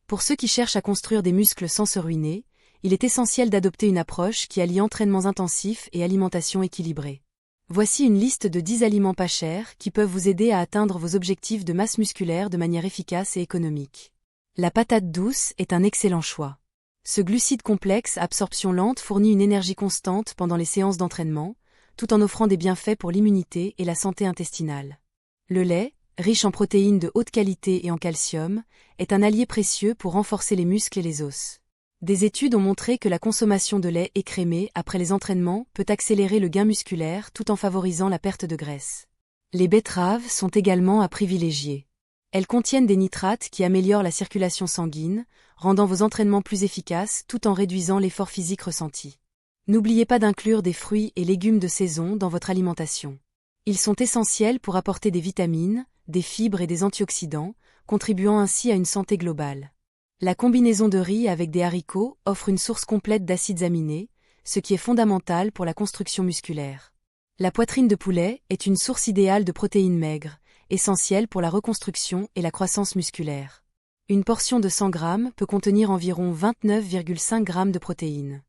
Pour ceux qui cherchent à construire des muscles sans se ruiner, il est essentiel d'adopter une approche qui allie entraînements intensifs et alimentation équilibrée. Voici une liste de 10 aliments pas chers qui peuvent vous aider à atteindre vos objectifs de masse musculaire de manière efficace et économique. La patate douce est un excellent choix. Ce glucide complexe à absorption lente fournit une énergie constante pendant les séances d'entraînement, tout en offrant des bienfaits pour l'immunité et la santé intestinale. Le lait, riche en protéines de haute qualité et en calcium, est un allié précieux pour renforcer les muscles et les os. Des études ont montré que la consommation de lait écrémé après les entraînements peut accélérer le gain musculaire tout en favorisant la perte de graisse. Les betteraves sont également à privilégier. Elles contiennent des nitrates qui améliorent la circulation sanguine, rendant vos entraînements plus efficaces tout en réduisant l'effort physique ressenti. N'oubliez pas d'inclure des fruits et légumes de saison dans votre alimentation. Ils sont essentiels pour apporter des vitamines, des fibres et des antioxydants, contribuant ainsi à une santé globale. La combinaison de riz avec des haricots offre une source complète d'acides aminés, ce qui est fondamental pour la construction musculaire. La poitrine de poulet est une source idéale de protéines maigres, essentielle pour la reconstruction et la croissance musculaire. Une portion de 100 grammes peut contenir environ 29,5 grammes de protéines.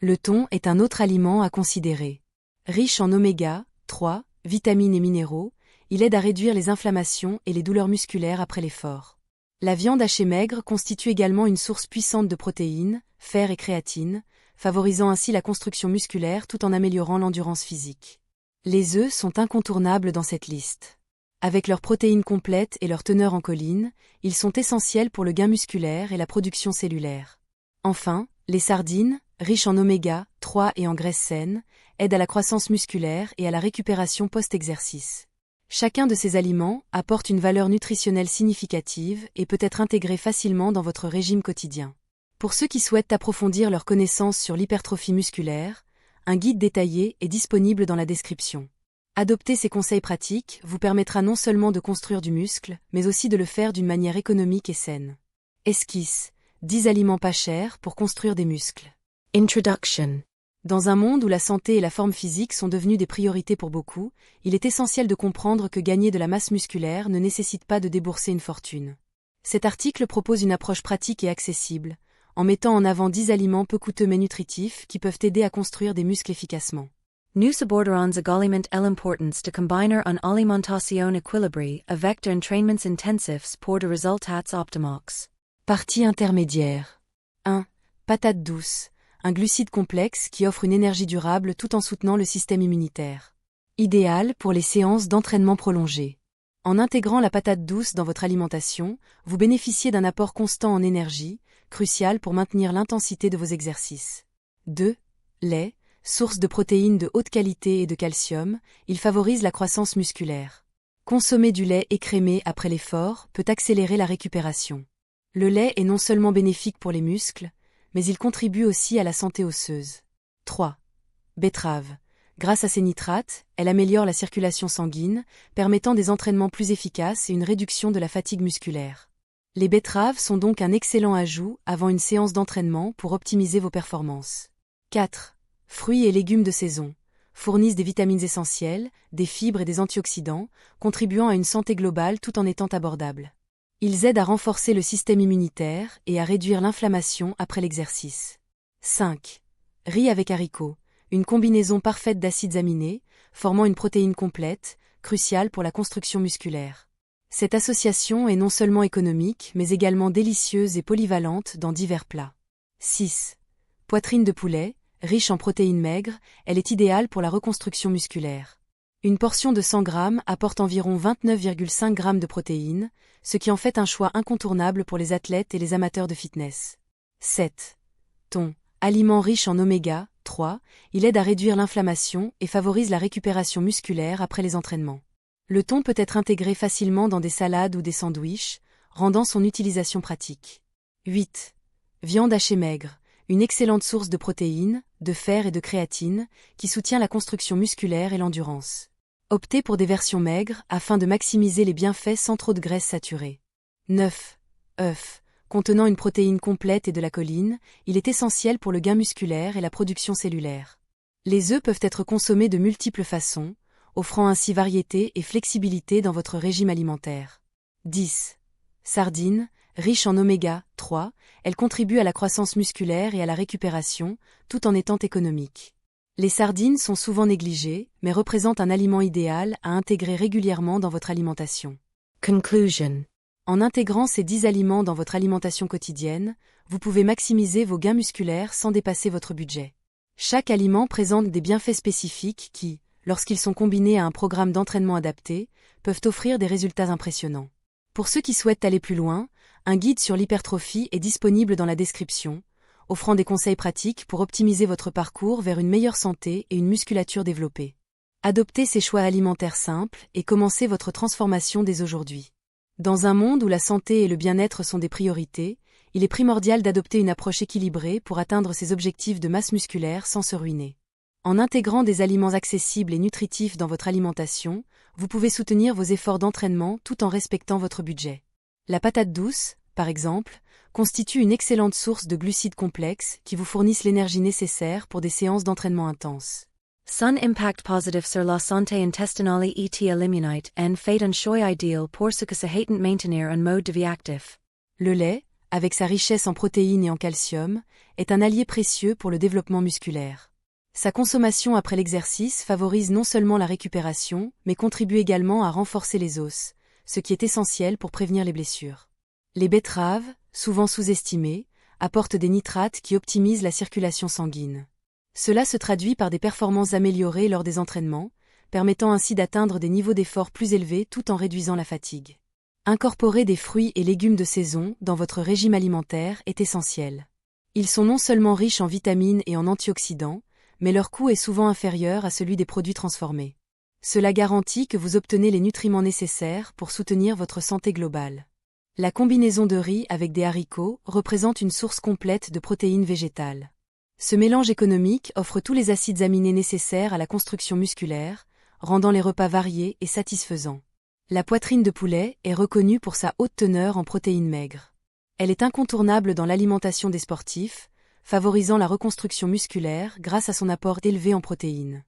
Le thon est un autre aliment à considérer. Riche en oméga 3, vitamines et minéraux, il aide à réduire les inflammations et les douleurs musculaires après l'effort. La viande hachée maigre constitue également une source puissante de protéines, fer et créatine, favorisant ainsi la construction musculaire tout en améliorant l'endurance physique. Les œufs sont incontournables dans cette liste. Avec leurs protéines complètes et leur teneur en choline, ils sont essentiels pour le gain musculaire et la production cellulaire. Enfin, les sardines, riches en oméga 3 et en graisses saines, aident à la croissance musculaire et à la récupération post-exercice. Chacun de ces aliments apporte une valeur nutritionnelle significative et peut être intégré facilement dans votre régime quotidien. Pour ceux qui souhaitent approfondir leurs connaissances sur l'hypertrophie musculaire, un guide détaillé est disponible dans la description. Adopter ces conseils pratiques vous permettra non seulement de construire du muscle, mais aussi de le faire d'une manière économique et saine. Esquisse, 10 aliments pas chers pour construire des muscles. Introduction. Dans un monde où la santé et la forme physique sont devenues des priorités pour beaucoup, il est essentiel de comprendre que gagner de la masse musculaire ne nécessite pas de débourser une fortune. Cet article propose une approche pratique et accessible, en mettant en avant 10 aliments peu coûteux mais nutritifs qui peuvent aider à construire des muscles efficacement. Nu subordinans egaliment l'importance de combiner une alimentation équilibrée avec entraînements intensifs pour des résultats optimaux. Partie intermédiaire. 1. Patate douce, un glucide complexe qui offre une énergie durable tout en soutenant le système immunitaire. Idéal pour les séances d'entraînement prolongées. En intégrant la patate douce dans votre alimentation, vous bénéficiez d'un apport constant en énergie, crucial pour maintenir l'intensité de vos exercices. 2. Lait, source de protéines de haute qualité et de calcium, il favorise la croissance musculaire. Consommer du lait écrémé après l'effort peut accélérer la récupération. Le lait est non seulement bénéfique pour les muscles, mais il contribue aussi à la santé osseuse. 3. Betterave. Grâce à ses nitrates, elle améliore la circulation sanguine, permettant des entraînements plus efficaces et une réduction de la fatigue musculaire. Les betteraves sont donc un excellent ajout avant une séance d'entraînement pour optimiser vos performances. 4. Fruits et légumes de saison. Fournissent des vitamines essentielles, des fibres et des antioxydants, contribuant à une santé globale tout en étant abordables. Ils aident à renforcer le système immunitaire et à réduire l'inflammation après l'exercice. 5. Riz avec haricots, une combinaison parfaite d'acides aminés, formant une protéine complète, cruciale pour la construction musculaire. Cette association est non seulement économique, mais également délicieuse et polyvalente dans divers plats. 6. Poitrine de poulet, riche en protéines maigres, elle est idéale pour la reconstruction musculaire. Une portion de 100 grammes apporte environ 29,5 grammes de protéines, ce qui en fait un choix incontournable pour les athlètes et les amateurs de fitness. 7. Thon, aliment riche en oméga 3, il aide à réduire l'inflammation et favorise la récupération musculaire après les entraînements. Le thon peut être intégré facilement dans des salades ou des sandwichs, rendant son utilisation pratique. 8. Viande hachée maigre, une excellente source de protéines, de fer et de créatine, qui soutient la construction musculaire et l'endurance. Optez pour des versions maigres afin de maximiser les bienfaits sans trop de graisse saturée. 9. Œuf. Contenant une protéine complète et de la choline, il est essentiel pour le gain musculaire et la production cellulaire. Les œufs peuvent être consommés de multiples façons, offrant ainsi variété et flexibilité dans votre régime alimentaire. 10. Sardines, Riche en oméga 3, elle contribue à la croissance musculaire et à la récupération, tout en étant économique. Les sardines sont souvent négligées, mais représentent un aliment idéal à intégrer régulièrement dans votre alimentation. Conclusion. En intégrant ces 10 aliments dans votre alimentation quotidienne, vous pouvez maximiser vos gains musculaires sans dépasser votre budget. Chaque aliment présente des bienfaits spécifiques qui, lorsqu'ils sont combinés à un programme d'entraînement adapté, peuvent offrir des résultats impressionnants. Pour ceux qui souhaitent aller plus loin, un guide sur l'hypertrophie est disponible dans la description, offrant des conseils pratiques pour optimiser votre parcours vers une meilleure santé et une musculature développée. Adoptez ces choix alimentaires simples et commencez votre transformation dès aujourd'hui. Dans un monde où la santé et le bien-être sont des priorités, il est primordial d'adopter une approche équilibrée pour atteindre ses objectifs de masse musculaire sans se ruiner. En intégrant des aliments accessibles et nutritifs dans votre alimentation, vous pouvez soutenir vos efforts d'entraînement tout en respectant votre budget. La patate douce, par exemple, constitue une excellente source de glucides complexes qui vous fournissent l'énergie nécessaire pour des séances d'entraînement intenses. Son impact positif sur la santé intestinale et eliminate en fait un choix idéal pour ce que se hatent maintenir un mode de vie actif. Le lait, avec sa richesse en protéines et en calcium, est un allié précieux pour le développement musculaire. Sa consommation après l'exercice favorise non seulement la récupération, mais contribue également à renforcer les os, ce qui est essentiel pour prévenir les blessures. Les betteraves, souvent sous-estimées, apportent des nitrates qui optimisent la circulation sanguine. Cela se traduit par des performances améliorées lors des entraînements, permettant ainsi d'atteindre des niveaux d'effort plus élevés tout en réduisant la fatigue. Incorporer des fruits et légumes de saison dans votre régime alimentaire est essentiel. Ils sont non seulement riches en vitamines et en antioxydants, mais leur coût est souvent inférieur à celui des produits transformés. Cela garantit que vous obtenez les nutriments nécessaires pour soutenir votre santé globale. La combinaison de riz avec des haricots représente une source complète de protéines végétales. Ce mélange économique offre tous les acides aminés nécessaires à la construction musculaire, rendant les repas variés et satisfaisants. La poitrine de poulet est reconnue pour sa haute teneur en protéines maigres. Elle est incontournable dans l'alimentation des sportifs, favorisant la reconstruction musculaire grâce à son apport élevé en protéines.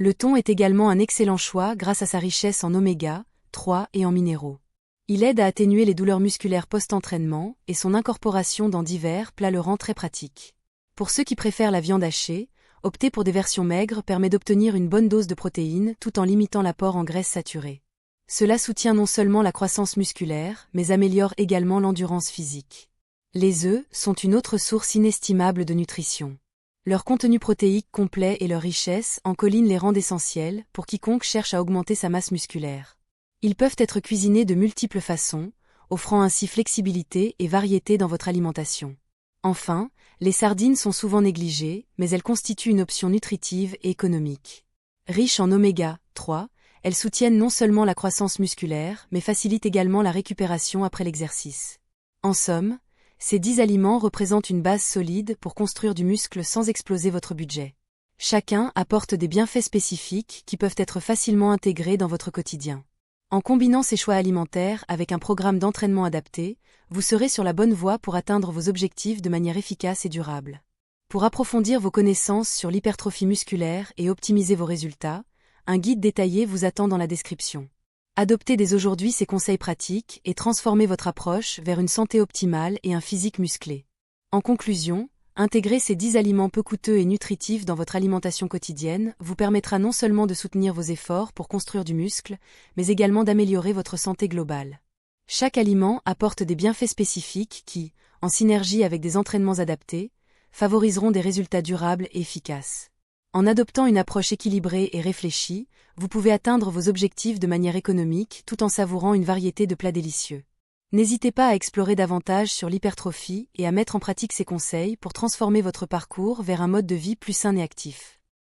Le thon est également un excellent choix grâce à sa richesse en oméga 3 et en minéraux. Il aide à atténuer les douleurs musculaires post-entraînement et son incorporation dans divers plats le rend très pratique. Pour ceux qui préfèrent la viande hachée, opter pour des versions maigres permet d'obtenir une bonne dose de protéines tout en limitant l'apport en graisses saturées. Cela soutient non seulement la croissance musculaire, mais améliore également l'endurance physique. Les œufs sont une autre source inestimable de nutrition. Leur contenu protéique complet et leur richesse en colline les rendent essentiels pour quiconque cherche à augmenter sa masse musculaire. Ils peuvent être cuisinés de multiples façons, offrant ainsi flexibilité et variété dans votre alimentation. Enfin, les sardines sont souvent négligées, mais elles constituent une option nutritive et économique. Riches en oméga 3, elles soutiennent non seulement la croissance musculaire, mais facilitent également la récupération après l'exercice. En somme, ces 10 aliments représentent une base solide pour construire du muscle sans exploser votre budget. Chacun apporte des bienfaits spécifiques qui peuvent être facilement intégrés dans votre quotidien. En combinant ces choix alimentaires avec un programme d'entraînement adapté, vous serez sur la bonne voie pour atteindre vos objectifs de manière efficace et durable. Pour approfondir vos connaissances sur l'hypertrophie musculaire et optimiser vos résultats, un guide détaillé vous attend dans la description. Adoptez dès aujourd'hui ces conseils pratiques et transformez votre approche vers une santé optimale et un physique musclé. En conclusion, intégrer ces 10 aliments peu coûteux et nutritifs dans votre alimentation quotidienne vous permettra non seulement de soutenir vos efforts pour construire du muscle, mais également d'améliorer votre santé globale. Chaque aliment apporte des bienfaits spécifiques qui, en synergie avec des entraînements adaptés, favoriseront des résultats durables et efficaces. En adoptant une approche équilibrée et réfléchie, vous pouvez atteindre vos objectifs de manière économique tout en savourant une variété de plats délicieux. N'hésitez pas à explorer davantage sur l'hypertrophie et à mettre en pratique ces conseils pour transformer votre parcours vers un mode de vie plus sain et actif.